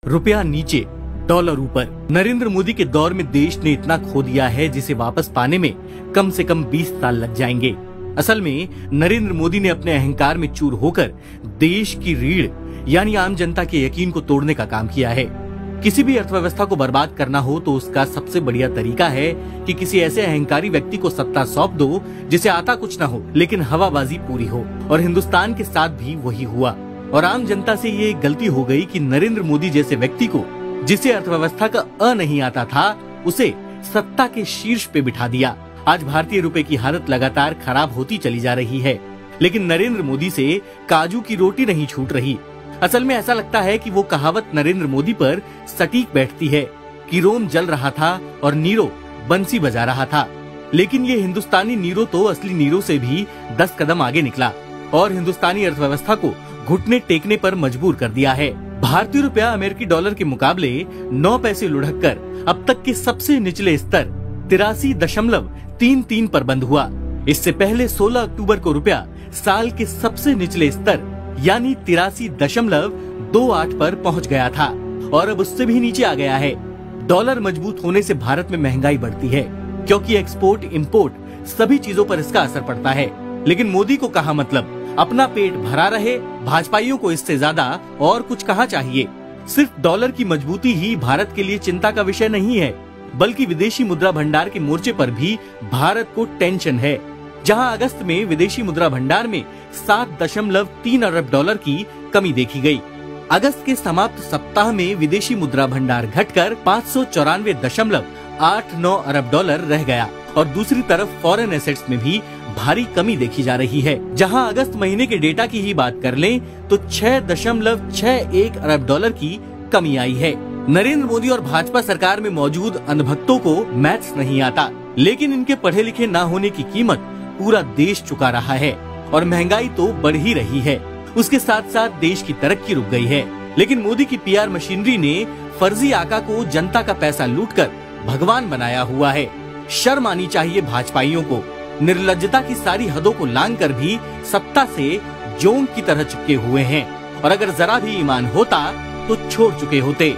रुपया नीचे, डॉलर ऊपर। नरेंद्र मोदी के दौर में देश ने इतना खो दिया है जिसे वापस पाने में कम से कम 20 साल लग जाएंगे। असल में नरेंद्र मोदी ने अपने अहंकार में चूर होकर देश की रीढ़ यानी आम जनता के यकीन को तोड़ने का काम किया है। किसी भी अर्थव्यवस्था को बर्बाद करना हो तो उसका सबसे बढ़िया तरीका है कि किसी ऐसे अहंकारी व्यक्ति को सत्ता सौंप दो जिसे आता कुछ न हो लेकिन हवाबाजी पूरी हो। और हिंदुस्तान के साथ भी वही हुआ। और आम जनता से ये गलती हो गई कि नरेंद्र मोदी जैसे व्यक्ति को, जिसे अर्थव्यवस्था का अ नहीं आता था, उसे सत्ता के शीर्ष पे बिठा दिया। आज भारतीय रुपए की हालत लगातार खराब होती चली जा रही है, लेकिन नरेंद्र मोदी से काजू की रोटी नहीं छूट रही। असल में ऐसा लगता है कि वो कहावत नरेंद्र मोदी पर सटीक बैठती है कि रोम जल रहा था और नीरो बंसी बजा रहा था। लेकिन ये हिंदुस्तानी नीरो तो असली नीरो से भी 10 कदम आगे निकला और हिंदुस्तानी अर्थव्यवस्था को घुटने टेकने पर मजबूर कर दिया है। भारतीय रुपया अमेरिकी डॉलर के मुकाबले 9 पैसे लुढ़ककर अब तक के सबसे निचले स्तर 83.33 पर बंद हुआ। इससे पहले 16 अक्टूबर को रुपया साल के सबसे निचले स्तर यानी 83.28 पर पहुंच गया था और अब उससे भी नीचे आ गया है। डॉलर मजबूत होने से भारत में महंगाई बढ़ती है क्योंकि एक्सपोर्ट इंपोर्ट सभी चीजों पर इसका असर पड़ता है। लेकिन मोदी को कहा मतलब अपना पेट भरा रहे, भाजपाइयों को इससे ज्यादा और कुछ कहा चाहिए। सिर्फ डॉलर की मजबूती ही भारत के लिए चिंता का विषय नहीं है, बल्कि विदेशी मुद्रा भंडार के मोर्चे पर भी भारत को टेंशन है। जहां अगस्त में विदेशी मुद्रा भंडार में 7.3 अरब डॉलर की कमी देखी गई। अगस्त के समाप्त सप्ताह में विदेशी मुद्रा भंडार घटकर 594.89 अरब डॉलर रह गया और दूसरी तरफ फॉरेन एसेट्स में भी भारी कमी देखी जा रही है। जहां अगस्त महीने के डेटा की ही बात कर लें तो 6.61 अरब डॉलर की कमी आई है। नरेंद्र मोदी और भाजपा सरकार में मौजूद अनभक्तों को मैथ्स नहीं आता, लेकिन इनके पढ़े लिखे न होने की कीमत पूरा देश चुका रहा है और महंगाई तो बढ़ ही रही है। उसके साथ साथ देश की तरक्की रुक गई है। लेकिन मोदी की पीआर मशीनरी ने फर्जी आका को जनता का पैसा लूटकर भगवान बनाया हुआ है। शर्म आनी चाहिए भाजपाइयों को। निर्लज्जता की सारी हदों को लांघ कर भी सत्ता से जोंक की तरह चिपके हुए हैं और अगर जरा भी ईमान होता तो छोड़ चुके होते।